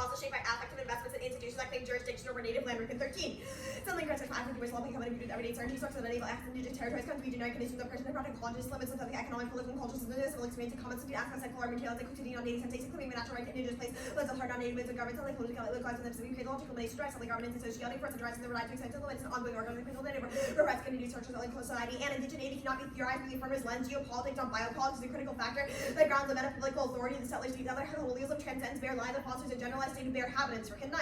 also shaped by affective investments in institutions that claim jurisdiction over native land within 13. Something critical for active law become included everyday certainty sources that enable acts in indigenous territories come to be generic conditions of person and practical conscious limits of the economic, political, and cultural systems, civil experience, and comments to the aspects like color, materials, like quotidian on native sensation, claiming the natural right to indigenous place, less of hard on native ways of government, like political, localized, and the specific logical relation, drives, like governance, and sociality, force, and drives in the right to extend to limits and ongoing organic principle, and repress community structures, like society, and indigeneity cannot be theorized with the affirmative lens. Geopolitics on biopolitics is a critical factor that grounds the metapolitical authority of the settlers to each other. Colonialism transcends bare lives and fosters a generalized state of bare habitants. Freaking 9.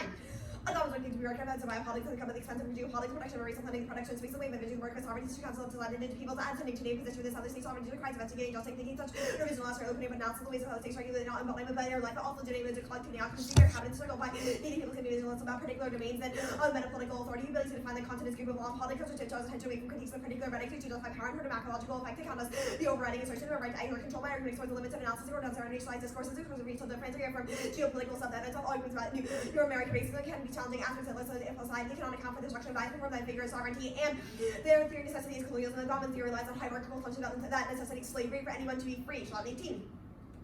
Adopts are to be recognized as biopolitics and come at the expense of geopolitics, production of racial planning, production of space away, vision, work with sovereignty to council to land indigenous peoples, and sending today position with this other state sovereignty requires investigating, just thinking such revision laws are opening, but analysis of the ways of how states regulate not embodiment by their life, but also generated to collect the outcomes of their habits circled by native people's individuals about particular domains and metapolitical authority, ability to define the content group of law, politics, which draws attention away from critiques of particular rhetoric to justify power and her macrological effect to count as the overriding assertion of a right to act or control by arguments towards the limits of analysis or down surrounding racialized discourses, because of racial difference or from geopolitical sub-events of arguments about New American racism can be challenging aspects of society cannot account for the destruction of life and that figure of sovereignty, and their theory of necessity is colonialism, and common theory relies on hierarchical assumption that necessitates slavery for anyone to be free. Shot 18.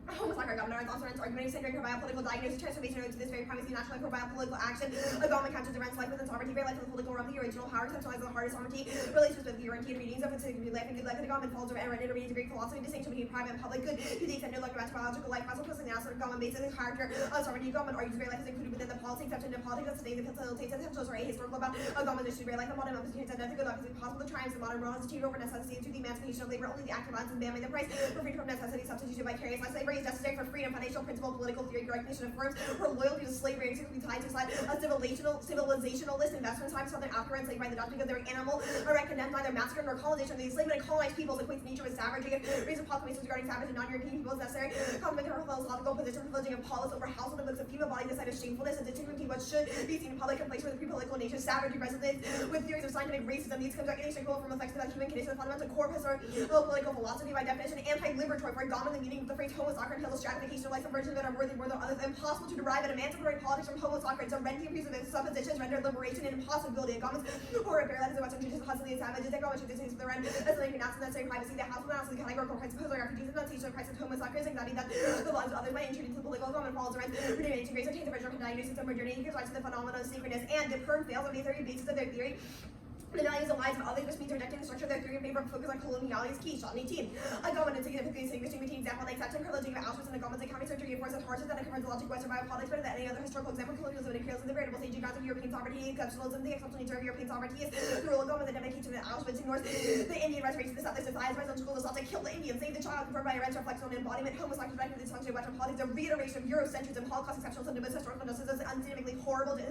Homeless governor also runs argument centering her biopolitical diagnosis transformation to this very primacy national for biopolitical action. A government captures the rents life within sovereignty, very life of the political realm, the original power, centralizes the heart of sovereignty, relations with the guaranteed readings of its life and good life, and the government falls over and intermediate degree philosophy, distinction between private and public good, to the extent no longer match biological life, also posting the analysis of government basis and character of sovereignty. Government argues very life is included within the policy, exception in politics, that today the facilitates essentials or a historical about a government issue, very life of modern opposition, and nothing good life is impossible to triumphs of modern world has achieved over necessity to the emancipation of labor, only the active lines and banning the price for freedom from necessity, substitution by vicarious life. Slavery is necessary for freedom. Foundational principle of political theory, recognition affirms her loyalty to slavery and typically tied to a civilizationalist investment time something after enslaved by the Dutch because they're animal or condemned by their massacre nor colonization of the enslaved and colonized peoples equates nature with savagery and reason proclamations regarding savage and non-European peoples necessary. Compliment her philosophical position privileging of Paulus over household and books of female body decided shamefulness and distinguishing what should be seen in public in place with the pre-political nation savagery resonates with theories of scientific racism. These conjectures from effects of that human condition, the fundamental corpus or political philosophy by definition anti-liberatory for dominant meaning with the phrase homo sacra entails a stratification of life and virtues that are worthy more than others, impossible to derive an emancipatory politics from homo sacra. So renting abusive suppositions render liberation an impossibility. Governments or a that is a Western tradition constantly savages. They government traditions for the rent as something not necessary privacy. The house will not the categorical rights imposed on refugees and not the price of homo sacra, exactly that the lives of others by introducing the political government follows the rent, renewing grace, obtains the original diagnosis of modernity, gives rise to the phenomenon of sacredness, and the firm fails on the theory basis of their theory. The values and lives of others, which means rejecting the structure of their theory in favor of focus on coloniality is key. Shot 18. A government is significantly distinguishing between example and exception, privileging of Auschwitz and the government's economic surgery of forces horses that confirms the logic of Western biopolitics better than any other historical example. Colonialism and imperialism, the veritable staging grounds of European sovereignty, exceptionalism, the exceptional nature of European sovereignty is the rule of government that dedication to Auschwitz ignores the Indian reservation, the settlers, the as residential school assault to kill the Indians, save the child, confirmed by events reflects on embodiment, homosexual respect the dysfunction of Western politics, a reiteration of Eurocentrism, Holocaust exceptionalism, and historical injustice, unseemingly horrible to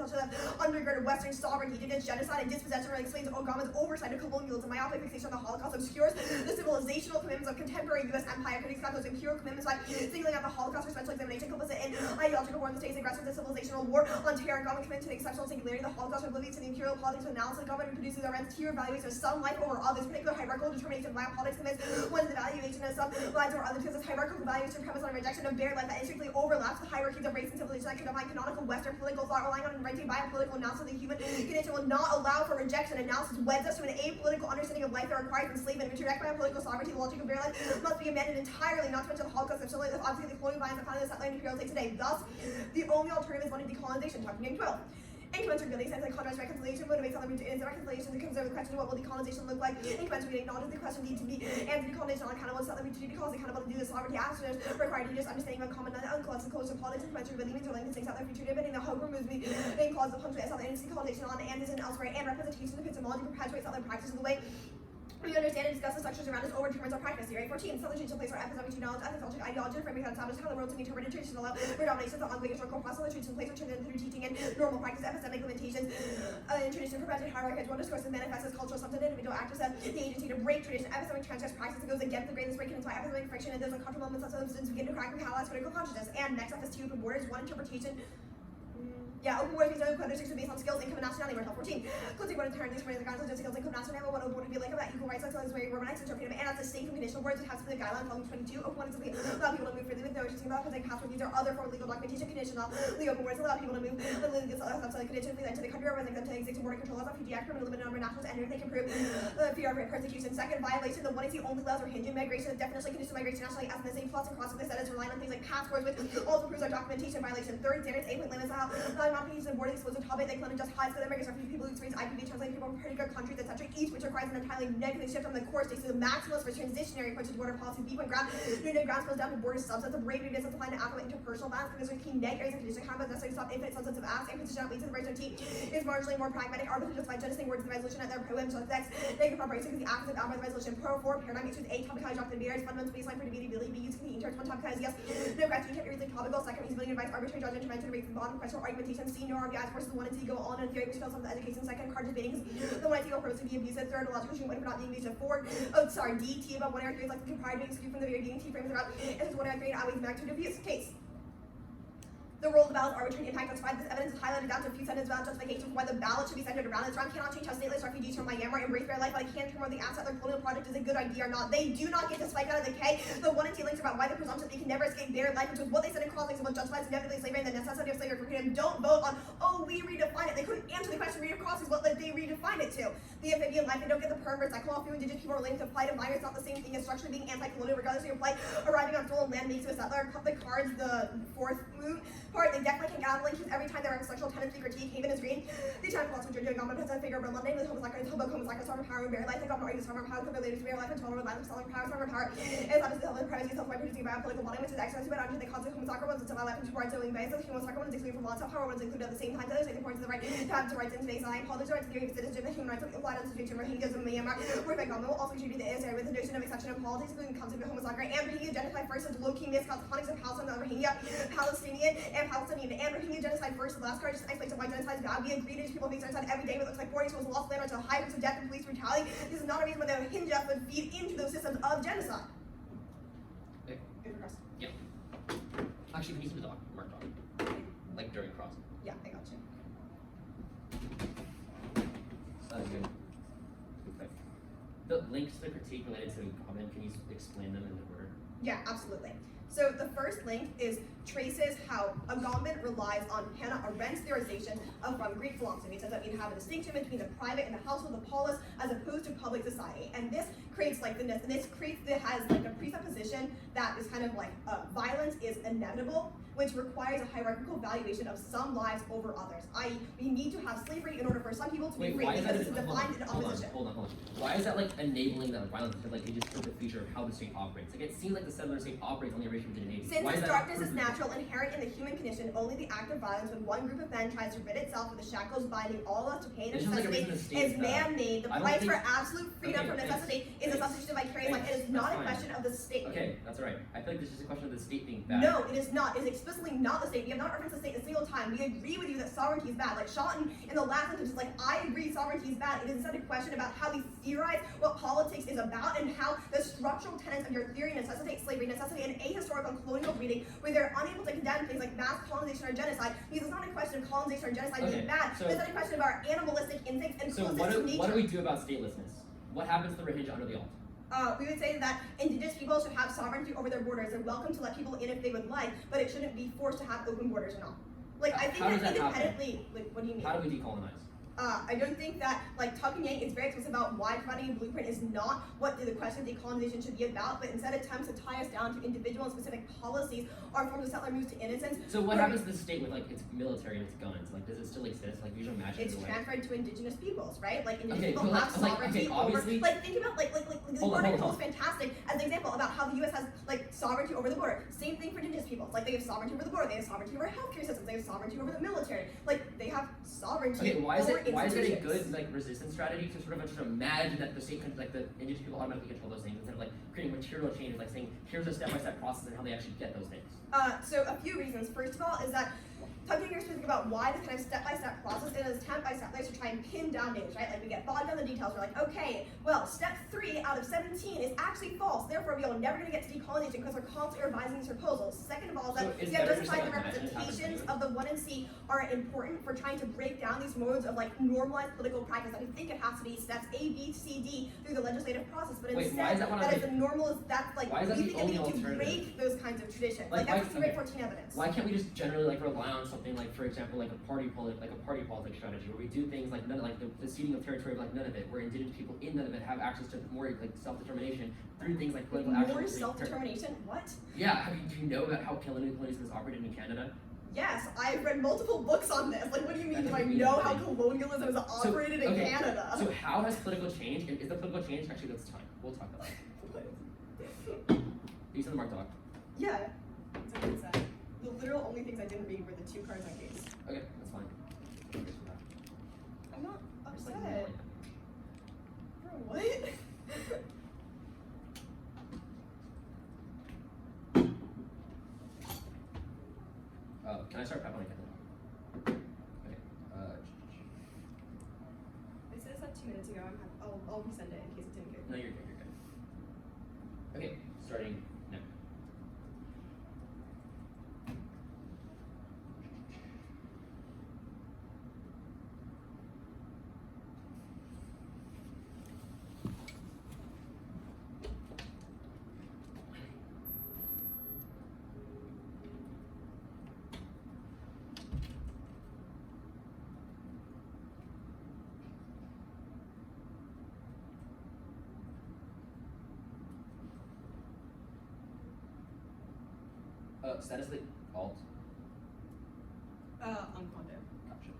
undergirded Western sovereignty against genocide and dispossession, or explains government's oversight of colonialism. Myopic fixation on the Holocaust obscures the civilizational commitments of contemporary U.S. empire. Critics got those imperial commitments by singling out the Holocaust for special examination, complicit in ideological war in the state's aggressive and civilizational war on terror. Government committed to the exceptional singularity of the Holocaust, oblivious to the imperial politics of analysis. Government produces a rent tier evaluation of some life over others. Particular hierarchical determination of biopolitics commits one is the evaluation of some lives over others because this hierarchical evaluation premise on a rejection of bare life that intricately overlaps the hierarchies of race and civilization that can define canonical Western political thought, relying on renting biopolitical analysis of the human condition will not allow for rejection. Analysis weds us to an apolitical understanding of life that requires enslavement. To reject biopolitical sovereignty, the logic of bare life must be amended entirely, not to mention the Holocaust, obviously the colonial violence that founded the settler and imperial state today. Thus, the only alternative is one of decolonization. Talking 12. Incommensurate really sense that contrast reconciliation motivates other regions in reconciliation to consider the question of what will decolonization look like. Incommensurate acknowledges the question need to be and decolonization unaccountable to other regions because accountable to do the sovereignty actions required to just understanding of common unclassic collision politics and commensurate with limits or linking things out there future debating the hope removes me in clause of punctuate as other decolonization on and is in elsewhere and representation of epistemology perpetuates other practices of the way we understand and discuss the structures around us over determines our practice. Theory 14. Southern traditional place where epistemic knowledge, ethical ideology, and framing that establishes how the world to be interpreted traditional law, predominations of ongoing historical process, traditional place or tradition through teaching and normal practice, epistemic limitations, tradition prevented hierarchy, one discourse manifests as cultural something individual actors have the agency to break tradition, epistemic transgress practice that goes against the grain is breaking into epistemic friction, and there's uncomfortable moments of substance begin to crack and catalyze critical consciousness. And next up is two borders, one interpretation. Yeah, open borders means no contradiction based on skills, income, and nationality. Article 14. Closing border terms for the guidelines of skills, income, nationality. One open border be like about equal rights, as well as very Romanized interpretive, and as distinct from conditional words, it has to be the guidelines. Following 22. Open borders allow people to move freely with no restrictions about presenting passport visa or other form of legal documentation. Conditional. The open borders allow people to move the legal outside condition to the country or when they come to existing border control laws of PG Act, permanent limited number of nationals, and if they can prove fear of persecution. Second violation. The 180 only allows Rohingyan migration. The definition of conditional migration nationally as in the same plots and crossing the set is relying on things like passports, which also proves our documentation violation. Third, standards 8 limits how non-applications and borders exposed to topic they claim to justify for the immigrants, refugee people who experience IPV, translating people from particular countries, etc. Each which requires an entirely negative shift from the core states to the maximalist for transitionary approach to border policy. B1 ground, unit grounds goes down to border subsets of rape, business applying to affluent interpersonal violence because there's key neg areas of condition how necessary to stop infinite subsets of acts and position that leads to the right of T is marginally more pragmatic, arbitrary justified jettisoning words in the resolution at their pro and sex negative preparation because the acts of out by the resolution pro 4 paradigm issues A topic how dropped the barriers fundamental baseline for debatability be used in the interest one topic has yes no criteria can't be reasonably topical second usability advice arbitrary judgment intervention rates the bottom question or argumentation C no RBIs forces the one and T go on and theory which fails of the education second card debating because the one and T will purpose to be abusive third illogical treatment for not being abusive four D T above 1 area 3 is like the propriety exclude from the very beginning T frames around and this is 1 area 3 outweighs magnitude of abuse case. The role of the ballot arbitrary impact justified. This evidence is highlighted down to a few sentences about justification for why the ballot should be centered around Israel. Cannot change how stateless refugees from Myanmar embrace their life, but I can determine whether the asset their colonial project is a good idea or not. They do not get to spike out of the K. The 1 and 2 links about why the presumption they can never escape their life, which was what they said in crosslinks about justifies indefinitely slavery and the necessity of slavery for freedom. Don't vote on, oh, we redefine it. They couldn't answer the question, read crossings, what they redefined it to. The amphibian life, they don't get the perverse. I call a few indigenous people relating to flight of minors, not the same thing as structurally being anti-colonial, regardless of your plight. Arriving on stolen land makes you a settler. The cards, the fourth moon part, they definitely can get out of links every time there are sexual tendency critique. Haven is green. The time philosopher Georgia Gama has a figure of London with homosexuals, homosexuals, farmer power, and bare life. They got more arguments, farmer power, related to bare life, and tolerable violence, selling power, farmer power. And that is the health and privacy, self by producing biological body, which is excellent, but under the concept of homosexual ones, it's about life and two rights, so in basis, homosexual ones excluded from lots of power ones included at the same time. Others, they point to the right to have the rights in today's line. Politics rights, theory of citizenship, and human rights, applied on the situation of Rohingyas in Myanmar. Where Gama will also contribute to the area with the notion of exception of politics, including the concept of homosexuality and Rohingya genocide first as low-key misconceptions of Palestine and Rohingya, Palestinian, and Rohingya genocide first. The last card just explains why genocide is bad. We agree to people being genocide every day, but it looks like 40 was lost land to high rates of death and police brutality. This is not a reason why the Rohingya would feed into those systems of genocide. Okay. Yeah. Actually, we need some mark dog. Like during crossing. Yeah, I got you. Good. Okay. The links to the critique related to comment, can you explain them in the order? Yeah, absolutely. So the first link is traces how Agamben relies on Hannah Arendt's theorization of from Greek philosophy. It says that you have a distinction between the private and the household, the polis, as opposed to public society. And this creates like the has like a presupposition that is kind of like violence is inevitable, which requires a hierarchical valuation of some lives over others. I.e., we need to have slavery in order for some people to be free because it's defined in opposition. Hold on. Why is that like enabling that violence? Because like it just shows the feature of how the state operates. Like it seems like the settler state operates on the erasure of indigeneity. Since this darkness is natural, inherent in the human condition, only the act of violence when one group of men tries to rid itself of the shackles binding all of us to pain and necessity is man-made. The price for absolute freedom from necessity is a substitution of vicarious life. It is not a question of the state. Okay, that's all right. I feel like this is just a question of the state being bad. No, it is not. It is explicitly not the state. We have not referenced the state a single time. We agree with you that sovereignty is bad. Like Shotton in the last sentence is like, I agree sovereignty is bad. It is instead a question about how we theorize what politics is about and how the structural tenets of your theory necessitate slavery, necessitate an ahistorical colonial breeding where they're unable to condemn things like mass colonization or genocide, because it's not a question of colonization or genocide being bad. So, it's not a question of our animalistic instincts and closeness to nature. What do we do about statelessness? What happens to the Rohingya under the alt? We would say that indigenous people should have sovereignty over their borders. They're welcome to let people in if they would like, but it shouldn't be forced to have open borders or not. Like, I think that independently, like, what do you mean? How do we decolonize? I don't think that, like, TOC and Yang is very explicit about why providing a blueprint is not what the question of decolonization should be about, but instead attempts to tie us down to individual and specific policies or forms of settler moves to innocence. So what happens to the state with, like, its military and its guns? Like, does it still exist? Like, visual imagine it's transferred to indigenous peoples, right? Like, indigenous people have okay, sovereignty over, like, think about, like, the border control is fantastic as an example about how the U.S. has, like, sovereignty over the border. Same thing for indigenous peoples. Like, they have sovereignty over the border. They have sovereignty over healthcare systems. They have sovereignty over the military. Like, they have sovereignty over institutions. Why is it a good like resistance strategy to sort of just imagine that the state can, like the indigenous people automatically control those things instead of like creating material changes, like saying here's a step-by-step process and how they actually get those things? So a few reasons. First of all is that Talking here specific about why this kind of step-by-step process is step-by-step place to try and pin down names, right? Like we get bogged down the details. We're like, okay, well, step 3 out of 17 is actually false. Therefore, we are never going to get to decolonization because we're constantly revising these proposals. Second of all, that we have justified the representations of the 1 and C are important for trying to break down these modes of like normalized political practice. That we think it has to be steps A, B, C, D through the legislative process, but instead that is the normal. That's like we think we need to break those kinds of traditions. Like that's just 14 evidence. Why can't we just generally like rely on something like, for example, like a party politics strategy, where we do things like none, like the ceding of territory of like Nunavut, where indigenous people in Nunavut have access to more like self-determination through things like political action. More self-determination? What? Yeah. Do you know about how colonialism is operated in Canada? Yes, I've read multiple books on this. Like, what do you mean? Do I know how colonialism is operated in Canada? So how has political change? Is the political change actually? That's time. We'll talk about it. You said the Mark Doc. Yeah. That's what it said. The literal only things I didn't read were the 2 cards on case. Okay, that's fine. I'm not upset. Like, Bro, what? Can I start pep on again? Okay. I said this like 2 minutes ago. I'll resend it in case it didn't get. No, you're good. You're good. Okay, starting now. Status like alt. On Condo. Gotcha.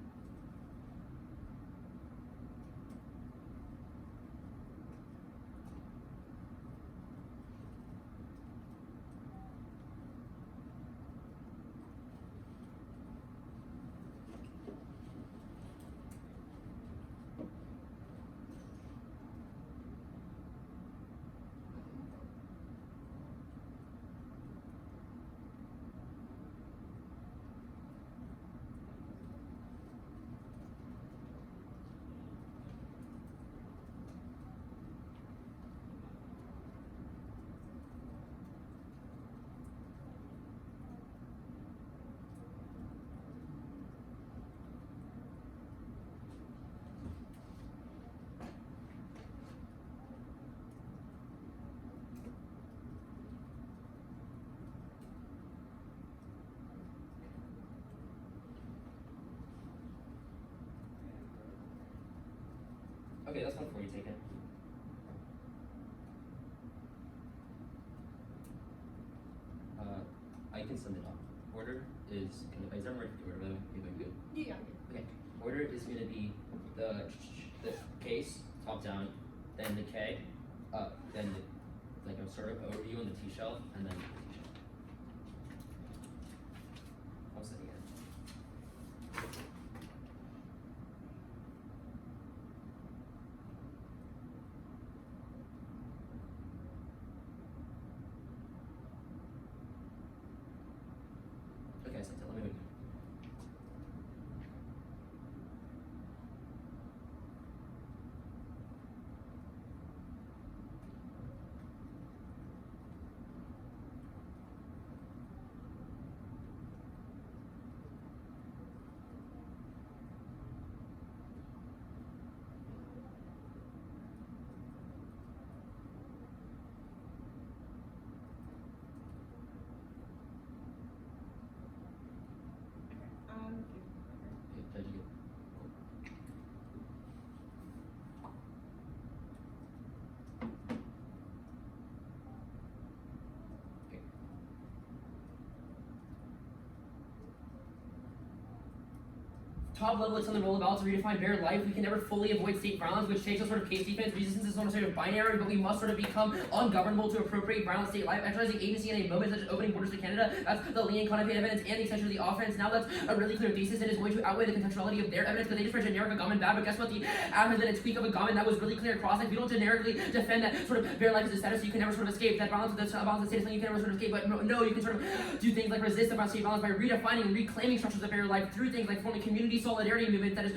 Okay, that's one for you, take it. I can send it off. Order is I'm ready for the order, by the way. You're doing good. Yeah. Okay. Order is gonna be the case, top down, then the K, then the, like a sort of overview on the T shelf, and then the T shelf. I'll send it again. Okay, I sent it. Let me wait. top level, it's on the role about to redefine bare life. We can never fully avoid state violence, which takes a sort of case defense. Resistance is sort of binary, but we must sort of become ungovernable to appropriate violent state life. Exercising agency in a moment such as opening borders to Canada, that's the lenient contemplate evidence and the extension of the offense. Now that's a really clear thesis and is going to outweigh the contextuality of their evidence, but they just were generic a government bad. But guess what? The ad has been a tweak of a government that was really clear across. Like, we don't generically defend that sort of bare life as a status, so you can never sort of escape that balance. That's balance of status, you can never sort of escape. But no, you can sort of do things like resist about state violence by redefining and reclaiming structures of bare life through things like forming community solidarity movement that is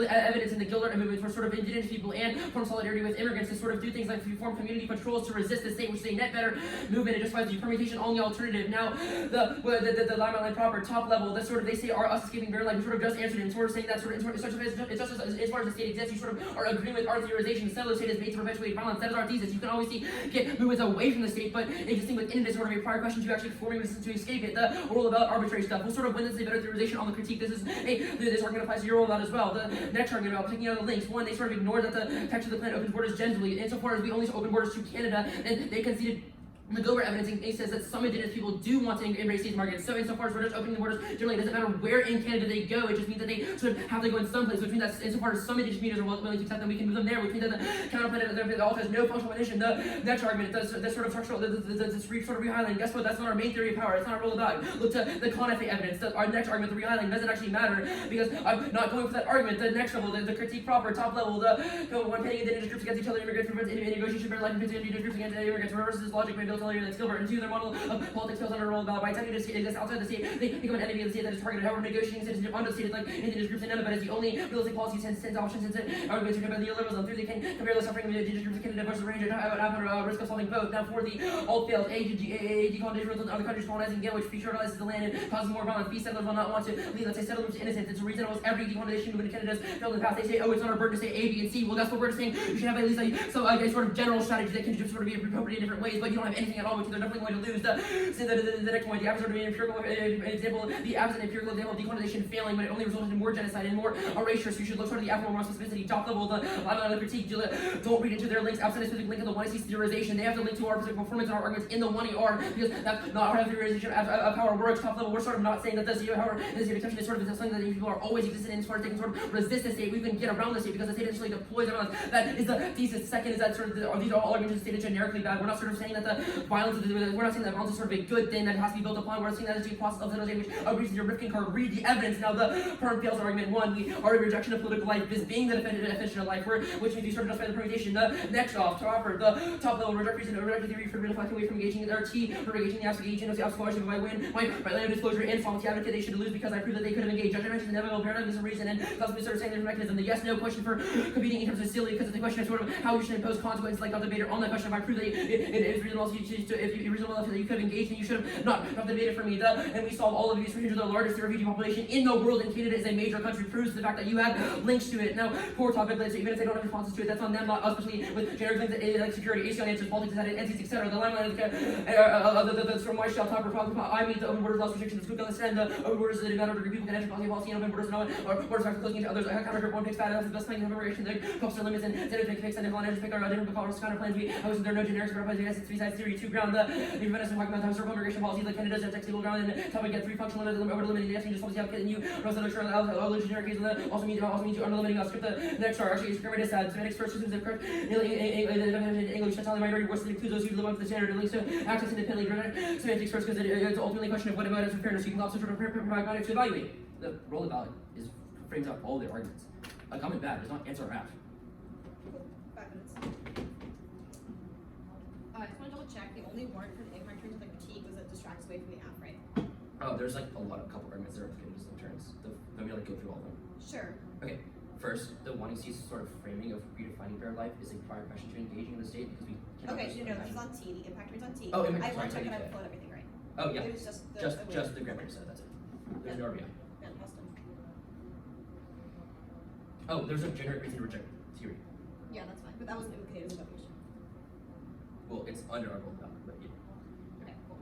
evidence in the Gilder movement for sort of indigenous people and form solidarity with immigrants to sort of do things like form community patrols to resist the state, which is a net better movement. It justifies the permutation only alternative. Now the limelight proper top level, that sort of they say are us escaping bare life. We sort of just answered and sort of saying that sort of it's just as far as the state exists, you sort of are agreeing with our theorization. The settler state is made to perpetuate violence. That is our thesis. You can always see get movements away from the state, but existing within it is sort of a prior question to actually forming resistance to escape it. The rule about arbitrary stuff. We'll sort of win this better theorization on the critique. This argument applies to your role about as well. The next argument about taking out the links. One, they sort of ignored that the text of the plan opens borders generally. Insofar as we only open borders to Canada, and they conceded the Gilbert evidence says that some indigenous people do want to embrace these markets. So insofar as we're just opening the borders generally, it doesn't matter where in Canada they go. It just means that they sort of have to go in some place, which means that insofar as some indigenous communities are willing to accept them, we can move them there, which means that the counterplan also has no functional definition. The next argument, this sort of structural, this sort of rehighlighting, guess what? That's not our main theory of power. It's not our role about it. Look to the Conafe evidence. Our next argument, the rehighlighting, doesn't actually matter because I'm not going for that argument. The next level, the critique proper, top level, the one pitting indigenous groups against each other, immigrants, in negotiation, bare life, indigenous groups against immigrants, reverses this logic by Bill Taylor and Gilbert. And two, their model of politics fails under a role about by attempting to exist outside the state, they become an enemy of the state that is targeted. However, negotiating citizenship under the state, like indigenous groups, and none of it is the only realistic policy since option, since it are going to by the neoliberalism. Through they can compare the suffering of the indigenous groups of Canada versus the range and have a risk of solving both. Now, for the alt failed decolonization of other countries colonizing again, which featuralizes the land and causes more violence. These settlers will not want to leave, let's say, settlers to innocence. It's a reason almost every decolonization movement in Canada has failed in the past. They say, oh, it's not our burden to say A, B, and C. Well, that's what we're saying. You should have at least a sort of general strategy that can just sort of be appropriated in different ways, but you don't have anything at all, which they're definitely going to lose. The next point, the absence of an empirical example, the absent empirical example of decolonization failing, but it only resulted in more genocide and more erasure. So you should look sort of the Afro moral specificity, top level, the line of critique. Don't read into their links. Absent a specific link in the 1AC theorization. They have to link to our specific performance and our arguments in the 1ER because that's not how theorization of power works. Top level, we're sort of not saying that the zero power is the exception. Is sort of something that people are always existing in, as far as they can sort of resist the state. We can get around the state because the state essentially deploys around us. That is the thesis. Second is that sort of these are all arguments of the state generically bad. We're not sort of saying that the violence we're not saying that violence is sort of a good thing that has to be built upon. We're saying that it's a process of which agrees with your Rifkin card. Read the evidence. Now the perm fails argument one. We are a rejection of political life. This being the definition of life, which means you sort of justify the permutation. The next off to offer the top level reject reason reject theory for reflecting away from engaging their T for engaging the absolute agent of the scholarship. If I win my land of disclosure and faulty advocate, they should lose because I prove that they could have engaged. Judge mentioned the inevitable paradigm is a reason and possibly sort of saying there's a mechanism. The yes no question for competing in terms of silly because it's a question of sort of how you should impose consequences like the debater on that question. If I prove that it is reasonable if you reasonable enough that you could have engaged, then you should have not debated for me. And we solve all of these for the largest refugee population in the world, and Canada is a major country. Proves the fact that you have links to it. Now, poor topic, let's say, even if they don't have responses to it, that's on them, not us, especially with generic things like security, ACL answers, politics, entities, etc. The limelight of the from my shell topper problem. I meet the open borders, loss restrictions, the scoop and the open borders that matter to people can enter policy and open borders and or borders are closing to others. I counter group one picks bad enough, the best planning of immigration, the costs are limits and Zenit fix and if on edge pick our different colors counter plans. We host there are no generics, but applies to three sides theory, two ground the Venice and talking about circle immigration policy like Canada's and table ground and topic get three functional over limiting the actually just policy outfit and you Rosa lecture all generic cases also means you under limiting us. Script the next are actually experiment sad semantics first systems of correct English that's only minority worse than includes those who live up to the standard and links to access independently semantics first because it's ultimately a question of what about it for fairness. You can also sort of provide to evaluate. The role of ballot is frames out all their arguments. A comment bad does not answer a half. 5 minutes. I just want to double check. The only warrant for the impact turns of the critique was it distracts away from the app, right? Oh, there's like a couple arguments that are getting just in turns. Let me like go through all of them. Sure. Okay. First, the wanting to see sort of framing of redefining bare life is a prior question to engaging in the state because we cannot. Okay, no, this is on T. The impact turns on T. Oh, I impact. want to check Sorry, and I pulled everything right. Oh yeah. It was just the grammar you said. That's it. There's no RBI. Yeah, custom. Oh, there's a generic reason to reject theory. Yeah, that's fine. But that wasn't implicated in the definition. Well, it's under our goal now, but yeah. Okay, cool.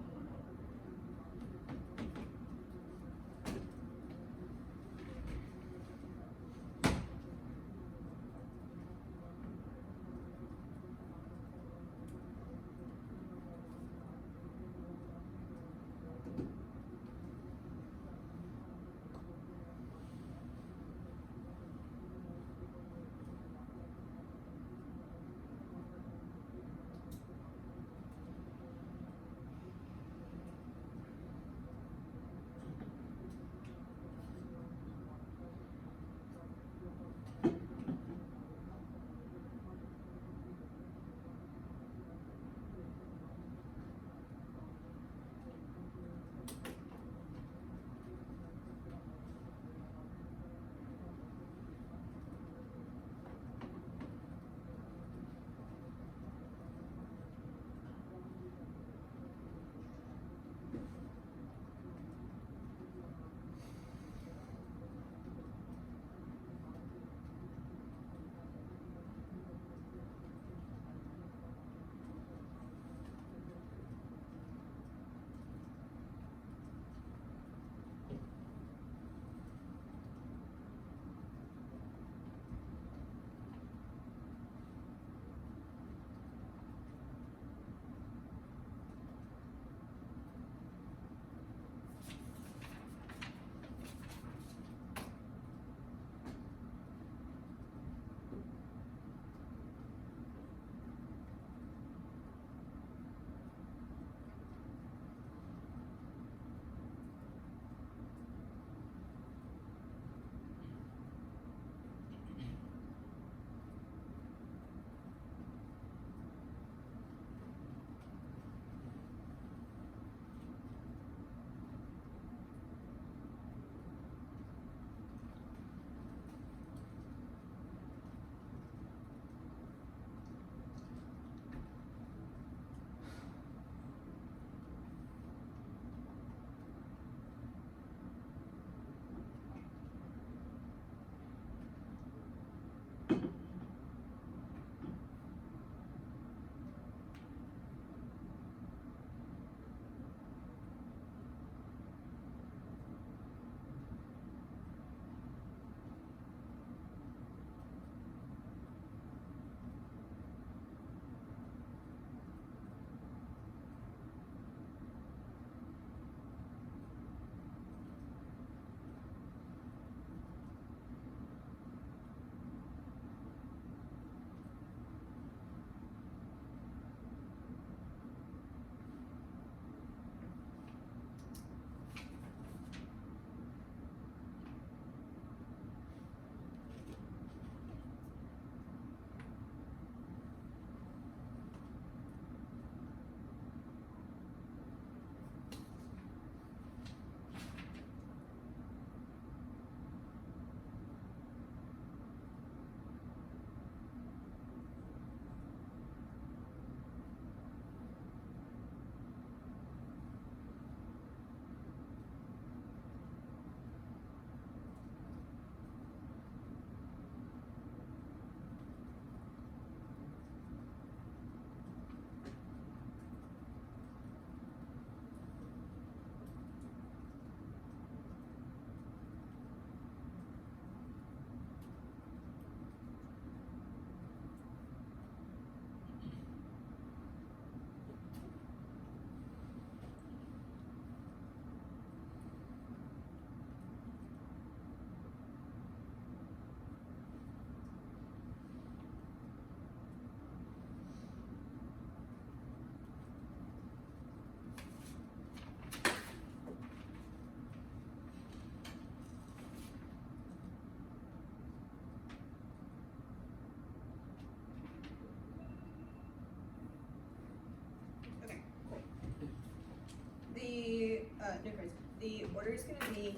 is going to be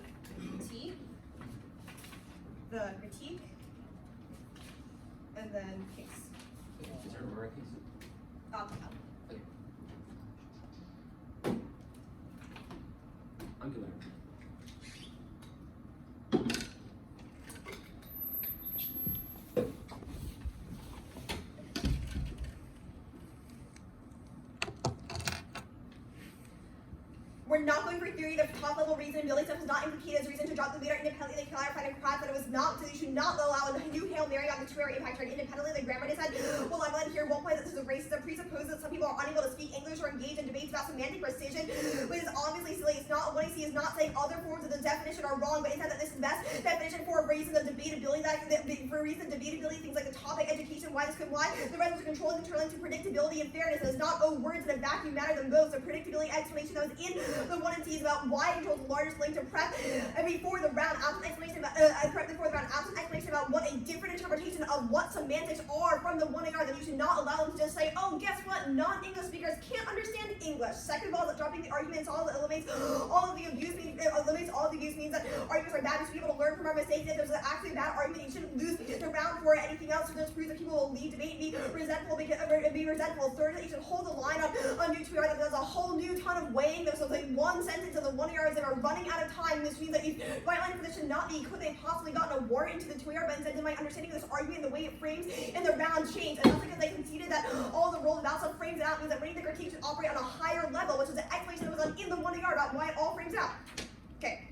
T, the critique, and then case. Is there a Aurora case? Okay. I'm good. We're not going for theory. The top-level reasonability stuff is not implicated as reason to drop the leader independently. They clarified and correct that it was not, so you should not allow a new Hail Mary on the two-area impact turn independently. The grammar said, well, I'm going to hear one point that this is a racist presupposes that some people are unable to speak English or engage in debates about semantic precision, which is obviously silly. It's not, what I see is not saying other forms of the definition are wrong, but instead that this is the best definition for a reason of debatability, for a reason of debatability, things like the topic, education, why this could why, the rest is controlling, controlling to predictability and fairness. It is not, oh, words in a vacuum matter the most. The predictability explanation that was in the 1 and T is about why controls the largest link to prep, and before the round, absent explanation about absent explanation about what a different interpretation of what semantics are from the 1AR, then you should not allow them to just say, oh, guess what, non-English speakers can't understand English. Second of all, that dropping the arguments all eliminates all of the abuse means that arguments are bad. You should be able to learn from our mistakes. If there's actually a bad argument, you shouldn't lose the round for anything else. So just proves that people will leave debate and be resentful. Third, that you should hold the line on new tweet that there's a whole new ton of weighing. There's like one sentence in the 1ARs that are running out of time. This means that you white line for this should not be, could they possibly gotten a warrant into the 2AR, but instead did my understanding of this argument, the way it frames in the round changed. And that's because they conceded that all the role of outcome frames it out means that reading the critique should operate on a higher level, which is the explanation that was done in the 1AR about why it all frames out. Okay.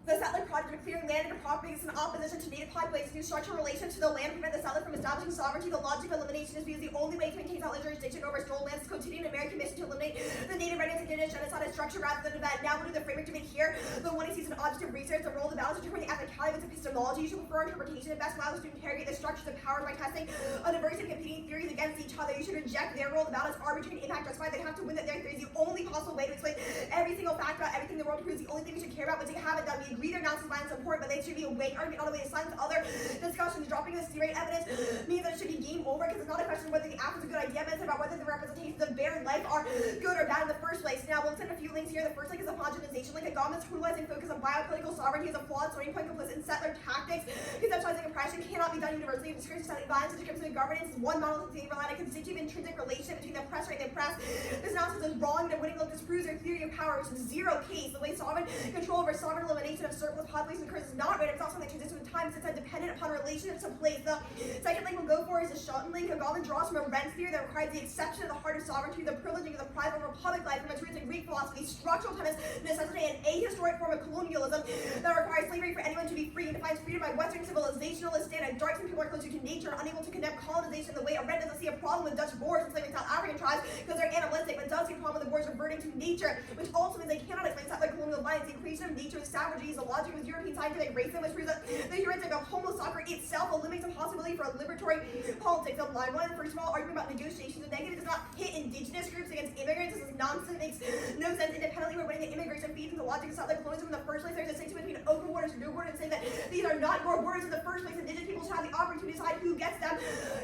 The settler project of clearing land and properties in opposition to native populations, new structural relation to the land prevent the settler from establishing sovereignty. The logic of elimination is because the only way to maintain settler jurisdiction over stolen lands is continuing an American mission to eliminate the native right and indigenous genocide structure rather than event. Now we'll do the framework debate here. The one he sees an object of research, the role of the balance determining the ethicality of its epistemology. You should prefer interpretation and best allows us to interrogate the structures of power by testing a diversity of competing theories against each other. You should reject their role of the balance arbitrary and impact justified. They have to win that their theory is the only possible way to explain every single fact about everything in the world proves the only thing we should care about, but they haven't done. We agree their analysis violence support, but they should be a weight argument, not a way to silence other discussions. Dropping this theory evidence means that it should be game over because it's not a question of whether the app is a good idea, but it's about whether the representations of bare life are good or bad in the first place. Now, we'll send a few links here. The first link is a homogenization link. A government's brutalizing focus on biopolitical sovereignty is a flawed starting point complicit in settler tactics. Conceptualizing oppression cannot be done universally. The description of violence and description of governance is one model that rely on a constitutive intrinsic relationship between the oppressor and the oppressed. This analysis is wrong and a winning look disproves their theory of power, which is zero case. The way sovereign control over sovereign elimination of surplus population occurs is not random. It's also something that transitions with time since it's dependent upon relationships to place. The second link we'll go for is a Shelton link. A Goblin draws from a Rent's theory that requires the exception of the heart of sovereignty, the privileging of the private republic life from its roots in Greek philosophy, structural tenets necessitate an ahistoric form of colonialism that requires slavery for anyone to be free and defines freedom by Western civilizationalist standards. Dark skin people are closer to nature and unable to condemn colonization the way a Red doesn't see a problem with Dutch Boers enslaving South African tribes because they're animalistic, but does see a problem with the Boers reverting to nature, which also means they cannot explain settler colonial violence. The equation of nature with savagery is the logic with European scientific racism, which proves that the heuristic of homo soccer itself eliminates the possibility for a liberatory politics. On line one, first of all, argument about negotiations. The negative does not hit indigenous groups against immigrants. This is nonsense. It makes no sense. Independently, we're winning the immigration feeds into the logic of settler colonialism in the first place. There's a distinction between open borders and no borders, and saying that these are not your borders in the first place. Indigenous people should have the opportunity to decide who gets them,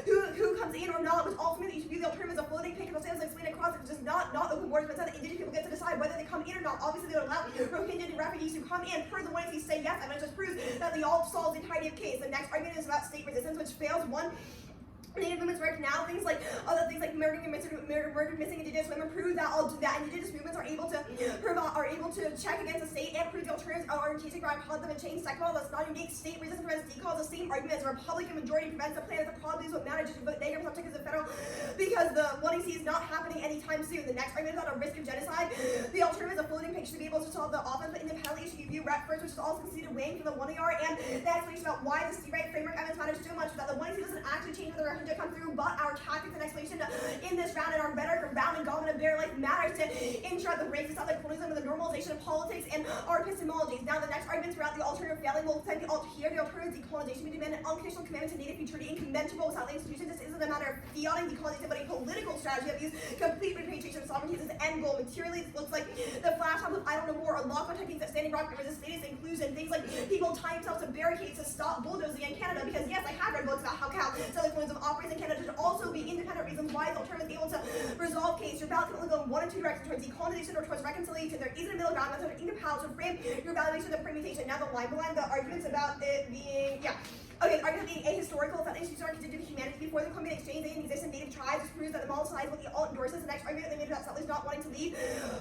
who comes in or not, which ultimately should be the alternative as a floating picket of sales explained across. It's just not open borders, but instead the indigenous people get to decide whether they come in or not. Obviously, they don't allow Rohingyan refugees to come in. Per the one, if you say yes, and it just proves that they all solve the entirety of case. The next argument is about state resistance, which fails. One, Native women's right now, things like other things like murdering missing indigenous women prove that indigenous movements are able to check against the state and prove the alternatives are chasing around cause them and change. Second of all, that's not unique. State resistance prevents decalls. The same argument as a Republican majority prevents the plan that the probably is what matters. Just vote negative subject is the federal because the one you see is not happening anytime soon. The next argument is on a risk of genocide. The alternative is a floating picture to be able to solve the offense, but independently should review rep first, which is also conceded weighing from the 1AR and the explanation about why the C-right framework evidence matters so much that the 1AC doesn't actually change whether to come through, but our tactics and explanation in this round and our rhetoric around and government and bare life matters to intro the racist other colonialism and the normalization of politics and our epistemologies. Now the next arguments throughout the alternative failing will send the alternative decolonization. We demand an unconditional commitment to native futurity incommensurable with South institutions. This isn't a matter of theotic decolonization, but a political strategy that views complete repatriation of sovereignty as its end goal. Materially, it looks like the flash of I don't know more or lockdown techniques that standing rock resist status inclusion. Things like people tying themselves to barricades to stop bulldozing in Canada. Because yes, I have read books about how settler colonialism operates in Canada. Should also be independent reasons why the alternative is able to resolve case. Your ballot can only go in one of two directions, towards decolonization or towards reconciliation. There isn't a middle ground method or incapacity to frame your evaluation of the permutation. Now the line behind the arguments about it being, okay, the argument being ahistorical, that issues are contingent to humanity before the Columbian Exchange, they exist in native tribes, which proves that the model society will all endorses. The next argument they made about settlers not wanting to leave.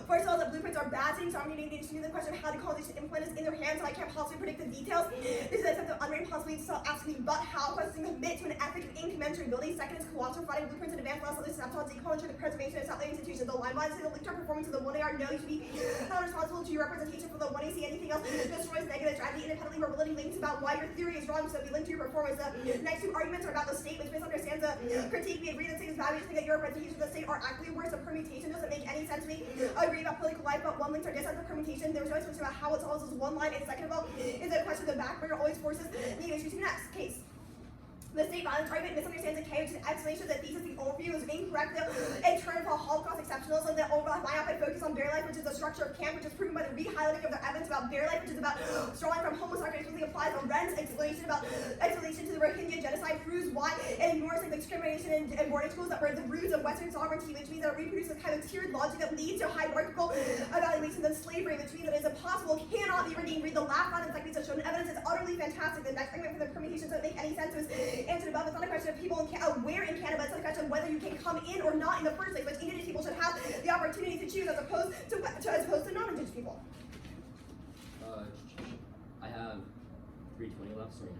First of all, the blueprints are bad cities, so I'm going to need to the question of how decolonization implemented in their hands, and I can't possibly predict the details. This is an attempt of unwritten possibility to asking but how, questions commit to an ethic of incommensurability. Second is co-option, providing blueprints in advance, allows others to sabotage decolonization, the preservation of settler institutions. The line bodies say the link-term performance of the 1AR, no, you should be held responsible to your representation for the 1AC. Anything else destroys negative strategy independently. We're willing links about why your theory is wrong, so we link to your performance. The next two arguments are about the state, which misunderstands the critique. We agree that state is valued, think that your representations of the state are actually worse. The permutation doesn't make any sense to me. I agree about political life, but one links are dissent. The permutation, there was no explanation about how it solves this one line. And second of all, is a question of the backburner always forces the issue to the next case. The state violence argument misunderstands the K, which is an explanation of the thesis. The overview is incorrect. In turn of Holocaust exceptionalism, the overall line up focus on bare life, which is the structure of camp, which is proven by the re-highlighting of the evidence about bare life, which is about drawing from homosexuality, which applies on Ren's explanation to the Rohingyan genocide, proves why it ignores the discrimination in boarding schools that were the roots of Western sovereignty, which means that it reproduces a kind of tiered logic that leads to hierarchical evaluation of slavery, which means that it is impossible, cannot be redeemed. Read the last line of the techniques that show evidence is utterly fantastic. The next argument for the permutations doesn't make any sense. Is answered above. It's not a question of people where in Canada, it's not a question of whether you can come in or not in the first place, but Indigenous people should have the opportunity to choose as opposed to non-Indigenous people. I have 320 left, sorry.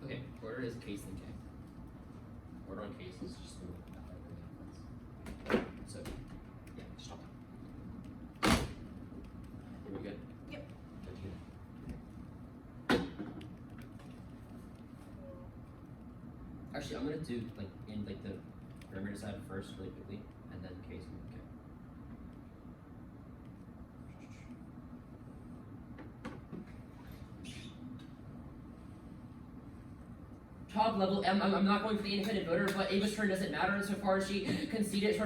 Okay, order is case and K. Order on case is just the So, yeah, just stop that. Are we good? Yep. Actually, I'm gonna do like in like the perimeter side first, really quickly, and then case. Okay. Top level, I'm not going for the independent voter, but Ava's turn doesn't matter insofar as she conceded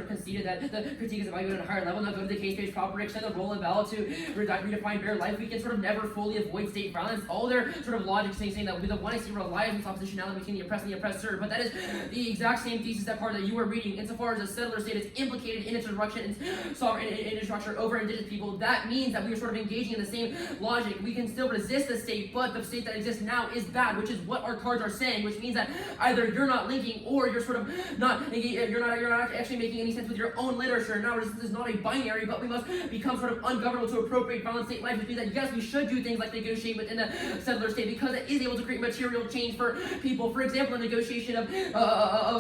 that the critique is evaluated at a higher level. Now go to the case-based proper, extend the role of ballot to redefine bare life. We can sort of never fully avoid state violence. All their sort of logic saying that the one I see relies on oppositionality between the oppressed and the oppressor, but that is the exact same thesis that part that you are reading insofar as a settler state is implicated in its direction and sovereign in its structure over indigenous people. That means that we are sort of engaging in the same logic. We can still resist the state, but the state that exists now is bad, which is what our cards are saying, which means that either you're not linking or you're sort of not you're not actually making any sense with your own literature. Now this is not a binary, but we must become sort of ungovernable to appropriate balanced state life, which means that yes, we should do things like negotiate within the settler state because it is able to create material change for people. For example, a negotiation of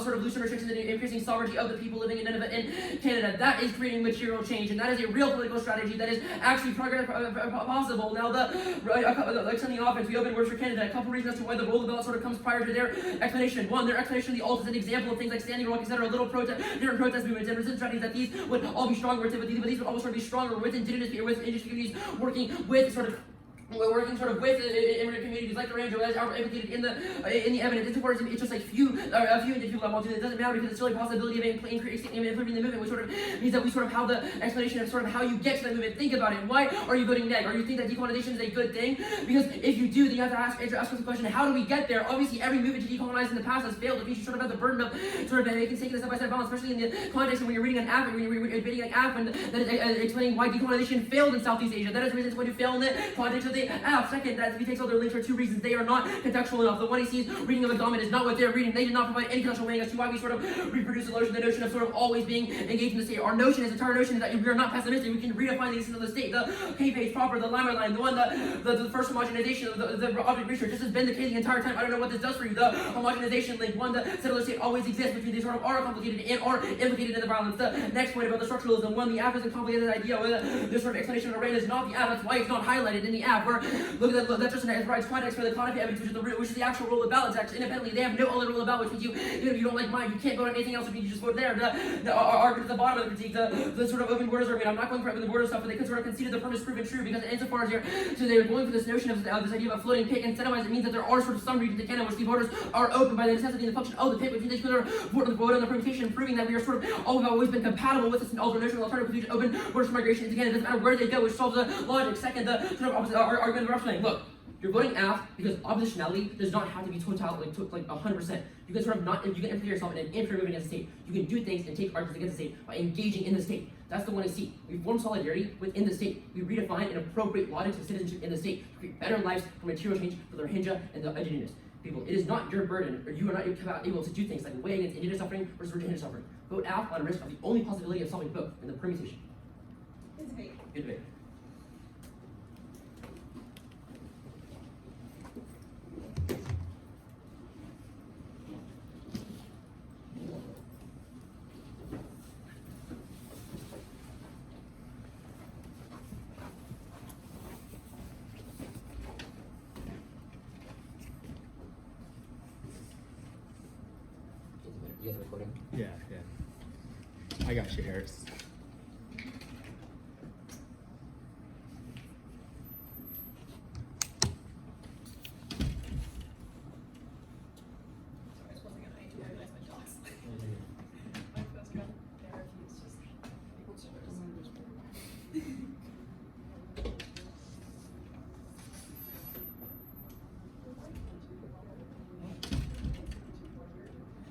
sort of loosening restrictions and increasing sovereignty of the people living in Nunavut in Canada. That is creating material change, and that is a real political strategy that is actually possible. Now extending the offense, we open words for Canada. A couple reasons as to why the role of ballot sort of comes prior to their explanation. One, their explanation of the alt is an example of things like Standing Rock, etc., different protest movements and resistance strategies, that these would all be stronger with, but these would all sort of be stronger with indigenous communities working with immigrant communities like the Rancho as are implicated in the evidence. It's just like few individual level. It doesn't matter because it's still a possibility of increasing and improving the movement, which sort of means that we sort of have the explanation of sort of how you get to that movement. Think about it. Why are you voting neg? Or you think that decolonization is a good thing? Because if you do, then you have to ask the question, how do we get there? Obviously, every movement to decolonize in the past has failed. If you sort of have the burden of sort of making taking the step-by-step balance, especially in the context when you're reading an app, when you're reading an app, and that is explaining why decolonization failed in Southeast Asia. That is the reason it's going to fail in the context of the app. Second, that if he takes all their links for two reasons. They are not contextual enough. The one he sees reading of a dominant is not what they're reading. They did not provide any contextual weighing as to why we sort of reproduce the notion of sort of always being engaged in the state. Our entire notion is that we are not pessimistic. We can redefine the existence of the state. The K-page proper, the limelight line, the first homogenization of the object research. This has been the case the entire time. I don't know what this does for you. The homogenization link. One, the settler state always exists, which means they sort of are complicated and are implicated in the violence. The next point about the structuralism. One, the app is a complicated idea. This sort of explanation of array is not the app. That's why it's not highlighted in the app. Where look at that. That's just it provides context for the codified evidence, which is the actual role of ballot text. Independently, they have no other role of ballot, which means you don't like mine, you can't vote on anything else, which means you just vote there. The argument at the bottom of the critique, the sort of open borders argument. I'm not going for open border stuff, but they could sort of concede the premise proven true because insofar as they're going for this notion of this idea of a floating pit incentivized, it means that there are sort of some regions in Canada which the borders are open by the necessity and the function of the pit, which means they should vote on the permutation, proving that we are sort of always been compatible with this alternative procedure open borders for migration into Canada. It doesn't matter where they go, which solves the logic. Second, the sort of opposite argument of Rushing. Look. You're voting aft because oppositionality does not have to be total, like 100%. You can sort of not, you can implicate yourself in an inferior movement against the state. You can do things and take arguments against the state by engaging in the state. That's the one I see. We form solidarity within the state. We redefine an appropriate logic of citizenship in the state to create better lives for material change for the Rohingya and the indigenous people. It is not your burden, or you are not able to do things like weigh against indigenous suffering versus Rohingya suffering. Vote aft on risk of the only possibility of solving both in the permutation. Good debate. Good debate. You guys are recording? Yeah. I got you, Harris. Sorry, I was supposed to get an idea. I realized my dogs. My first gun therapy is just equal to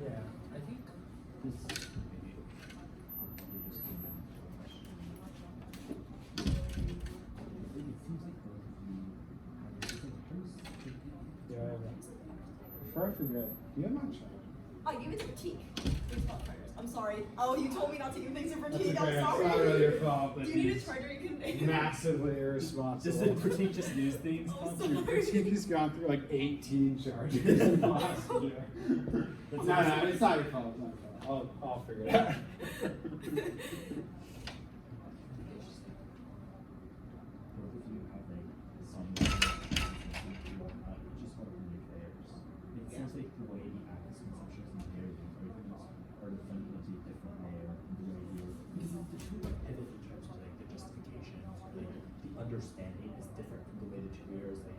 Yeah, I think this Before I forget, do you have my check? Oh, give it to critique. It's about fires. I'm sorry. Oh, you told me not to give things to That's critique. okay, I'm sorry. it's not really your fault, but Do you need a he's charger you can massively irresponsible. Does the critique just news things? Oh, Tom? sorry. He's gone through like 18 charges in the last year. No, it's not your fault. It's not your fault. I'll figure it out. Both of you have like some just what really cares. It seems like the way the actors conceptuals and narrative are fundamentally different there in the way you because the two like pivot in terms of like the justification, like the understanding is different from the way the two mirrors like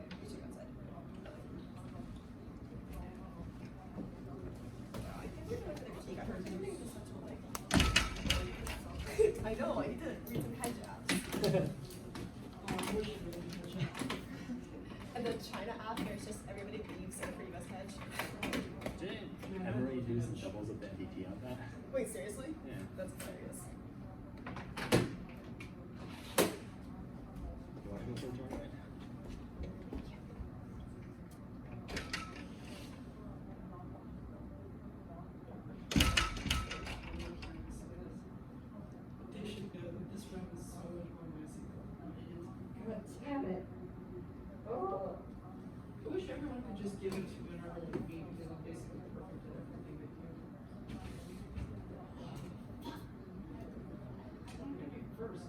I know, I need to read some head jobs. And the China app, there's just everybody leaves for US hedge. Didn't Emery do some doubles of the MVP on that? Wait, seriously? Yeah. That's hilarious. You want to go for a tournament? They should know that this round is so much more messy. Damn it. Oh. I wish everyone could just give it to whoever they meet because I'm basically perfect at everything they do. Maybe first.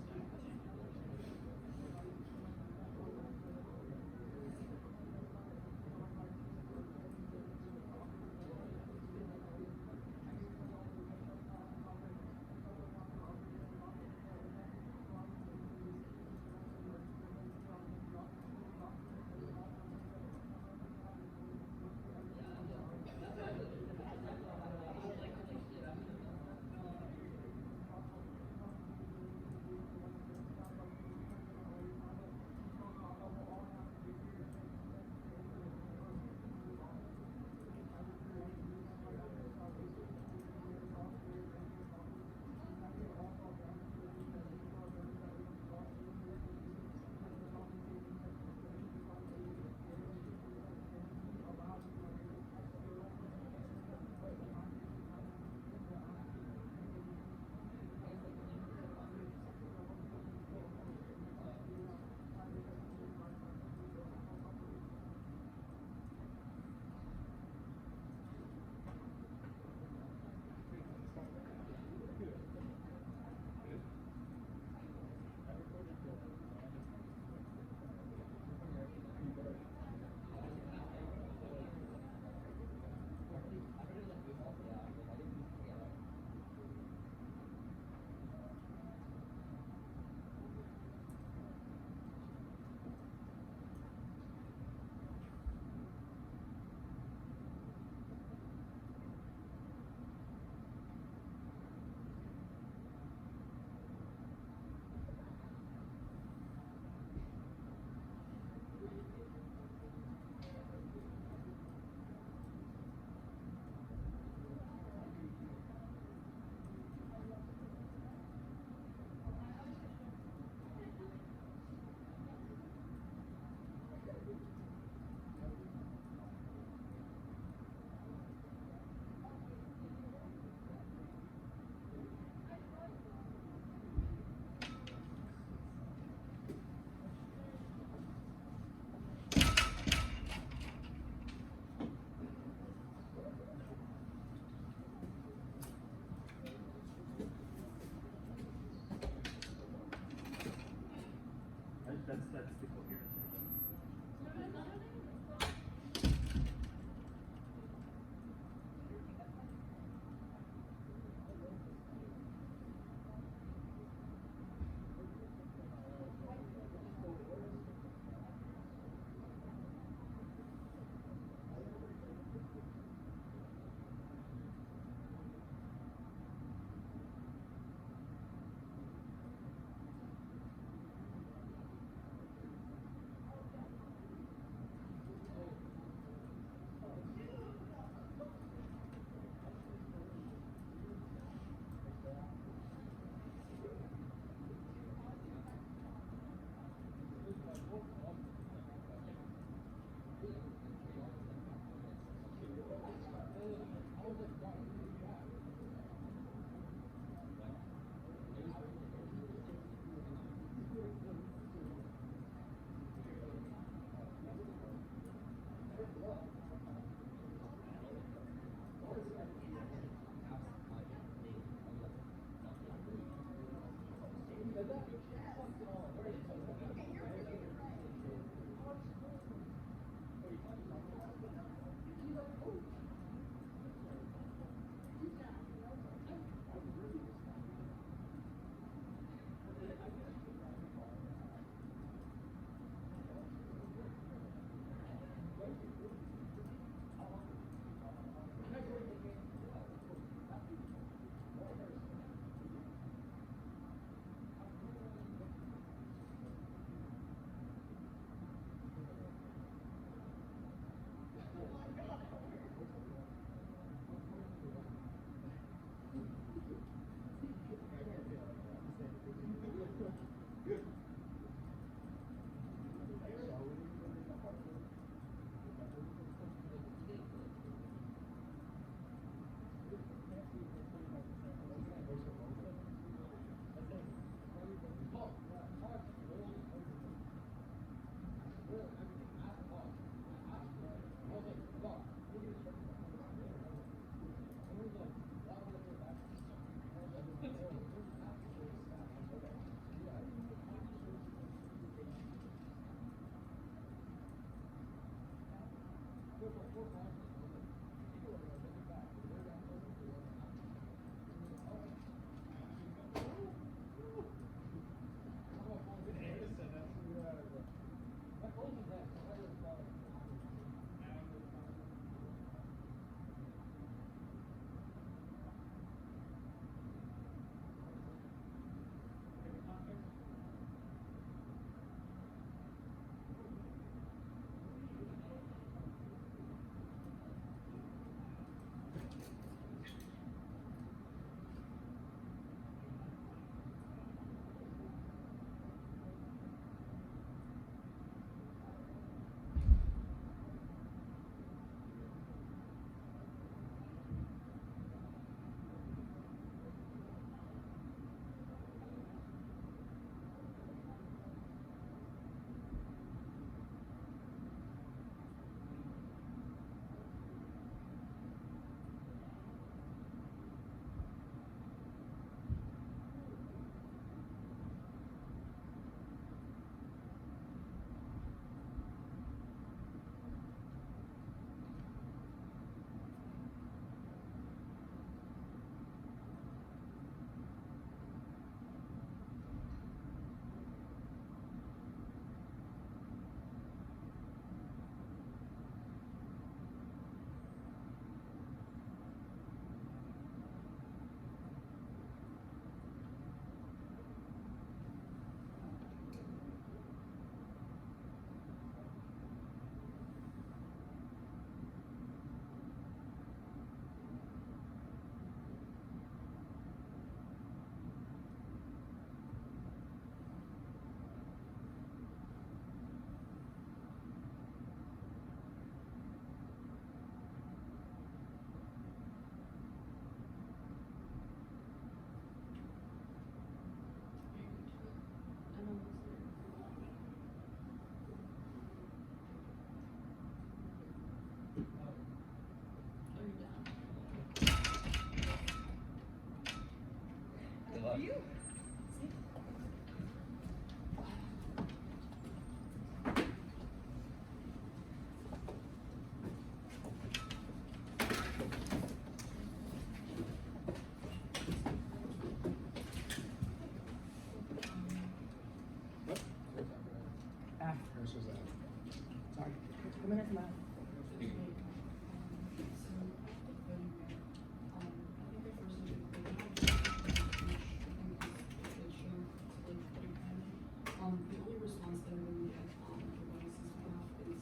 The only response that I really get from the voices we have is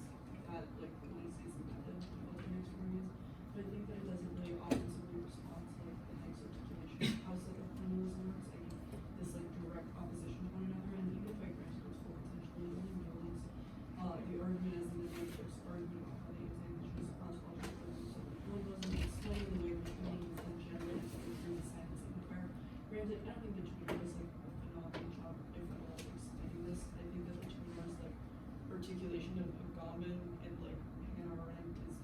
that like the police is method of what their experience, but I think that it doesn't really offensively respond to like the types of articulation how colonialism works. I mean, this like direct opposition to one another, and even if I grant it full potential, it only builds the argument as in the narrative's argument about how they examine the responsibility for them. So it really doesn't explain the way we're coming from generated through the science of empire. Granted, I don't think that Jupiter does like a phenomenal job if at all explaining this. I think that the Jupiter's like articulation of Agamben and like Hannah Arendt is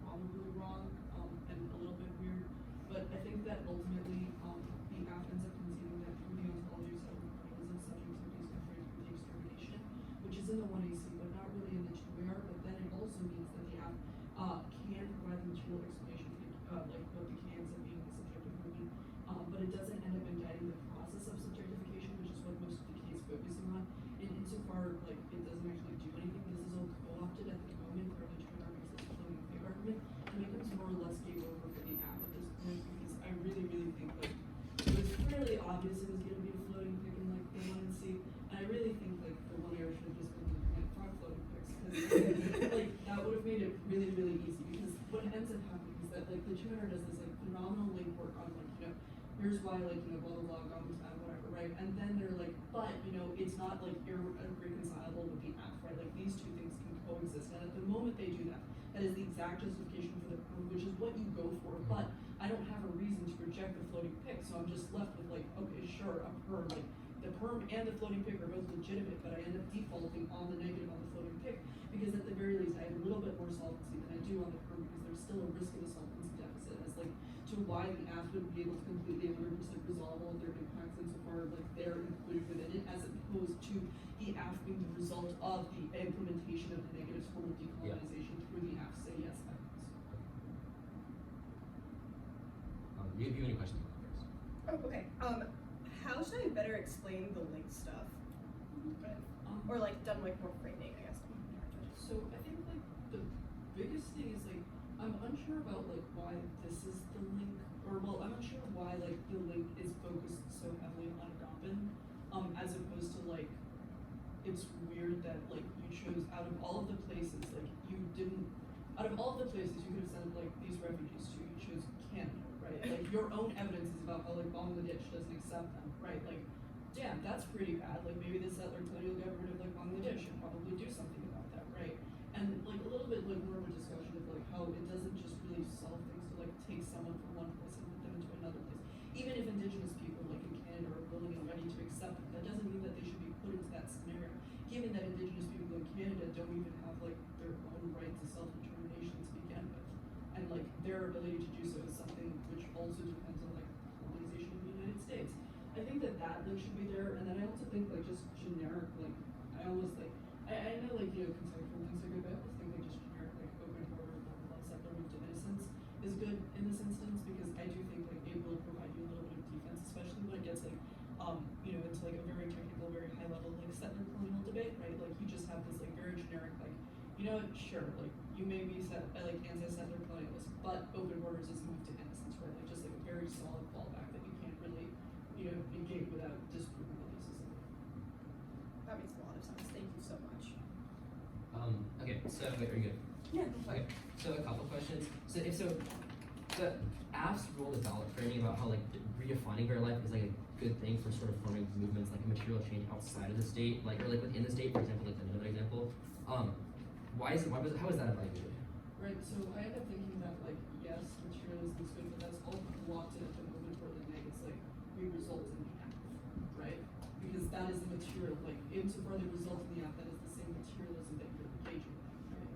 probably wrong and a little bit weird. But I think that ultimately the Athens of conceiving that through the ontology of self-employed is subjectivity is confronted with the extermination, which is in the 1AC but not really in the 2AR. But then it also means that the app can provide the material explanation for like what the cans of being the subjective movement, but it doesn't end up indicting the process of subjectification, which is what most of the case focusing on. And insofar like it doesn't actually do anything, this is all co-opted at the moment from the Twitter makes this floating pig argument, and becomes more or less game over for the app at this point, because I really think like it was fairly obvious it was gonna be a floating pig in like the 1C, and I really think like the 1AR should have just been looking at frog floating pigs, because like that would have made it really easy, because what ends up happening is that like the Twitter does this like phenomenal link work on like, you know, here's why like, you know, blah blah blah, Gomez bad, whatever, right? And then they're like, but you know, it's not like irreconcilable with the app, right? Like these two things can coexist, and at the moment they do that, that is the exact justification for the perm, which is what you go for. But I don't have a reason to reject the floating pick, so I'm just left with like, okay, sure, a perm, like the perm and the floating pick are both legitimate, but I end up defaulting on the negative on the floating pick, because at the very least I have a little bit more solvency than I do on the perm, because there's still a risk of a solvency deficit as like to why the app would be able to completely 100% resolve all of their impacts insofar like they're included within it, as opposed to the app being the result of the implementation of the negative form of decolonization through the app say yes. if you have any questions about this. Oh, okay. How should I better explain the link stuff? Or like done like more framing, I guess. So I think like the biggest thing is like I'm unsure about like why this is the link, or well, I'm unsure why like the link is focused so heavily on Robin, as opposed to like it's weird that like you chose out of all of the places like you didn't, out of all of the places you could have sent like these refugees to, you chose Canada, right? Like your own evidence is about how like Bangladesh doesn't accept them, right? Like damn, that's pretty bad. Like maybe the settler colonial government of like Bangladesh should probably do something about that, right? And like a little bit like more of a discussion of like how it doesn't just really solve things to like take someone from one place and put them into another place. Even if indigenous people like in Canada are willing and ready to accept it, that doesn't mean that they should be put into that scenario. Given that indigenous people in Canada don't even have like their own right to self-determination to begin with. And like their ability to do so is something which also depends on like colonization of the United States. I think that link should be there, and then I also think like just generic, like I almost like I know like conceptual things are good, but I almost think like just generic like open border one settler move to innocence is good in this instance, because I do think like it will provide you a little bit of defense, especially when it gets like into like a very technical, very high level like settler colonial debate, right? Like you just have this like very generic like sure, like you may be like anti-settler colonialist, but open borders is a move to innocence, right? Like just like a very solid fallback that you can't really negate without disproving that this is a That makes a lot of sense. Thank you so much. Okay, so wait, are you good? Yeah. Okay, so a couple questions. So the AF's role is valid framing about how like redefining very life is like a good thing for sort of forming movements like a material change outside of the state, like or like within the state, for example, like another example. How is that evaluated? right. So I end up thinking that like yes, materialism is good, but that's all blocked in at the moment where the negates like result in the act, right? Because that is the material, like insofar they result in the act, that is the same materialism that you're engaging with, right?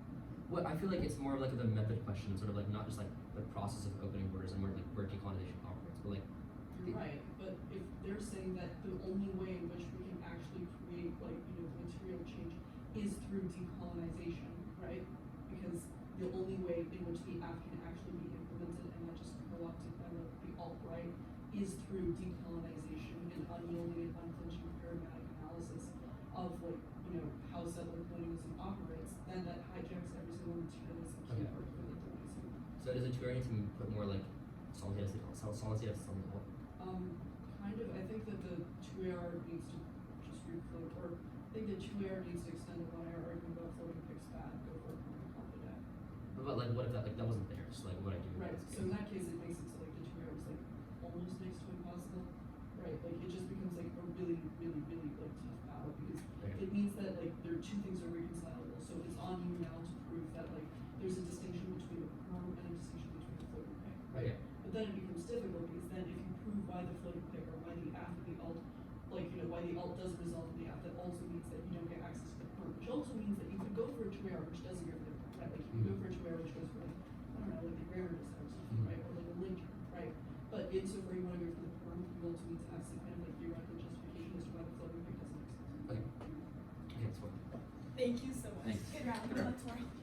Well, I feel like it's more of like the method question, sort of like not just like the process of opening borders and where decolonization operates, but like You're right, but if they're saying that the only way in which we can actually create like material change is through decolonization, right? Because the only way in which the act can actually be implemented and not just co-opted by like the alt-right is through decolonization and unyielding and unflinching paradigmatic analysis of like how settler colonialism operates, then that hijacks every single materialism key Okay. argument that they're using. so does the tutor need to put more like solidity of something else? Kind of. I think that the 2AR needs to just refloat, or I think the 2AR needs to extend the 1AR argument about floating picks bad, go for a permanent confident. But like what if that wasn't there? So like what I do? Right. So in that case, it makes it so like the 2AR is like almost next to impossible. Right. Like it just becomes like a really, really, really like tough battle, because it means that like there are two things are reconcilable. So it's on you now to prove that like there's a distinction between a perm and a distinction between a floating pick. Right. Okay. But then it becomes difficult, because then if you prove why the floating pick or why the aft of the alt, like why the alt does result in the aft, that also means that you don't get access to the perm, which also means that you could go for a 2AR which doesn't go for the perm, right? Like you can go for a 2AR which goes for like, I don't know, like the grammar design or something, right? Or like a link term, right? But insofar you want to go for the perm, you also need to have some kind of like theoretical justification as to why the floating pick doesn't make sense. Okay, that's fine. Thank you so much. Thanks. Good round. Good luck tomorrow.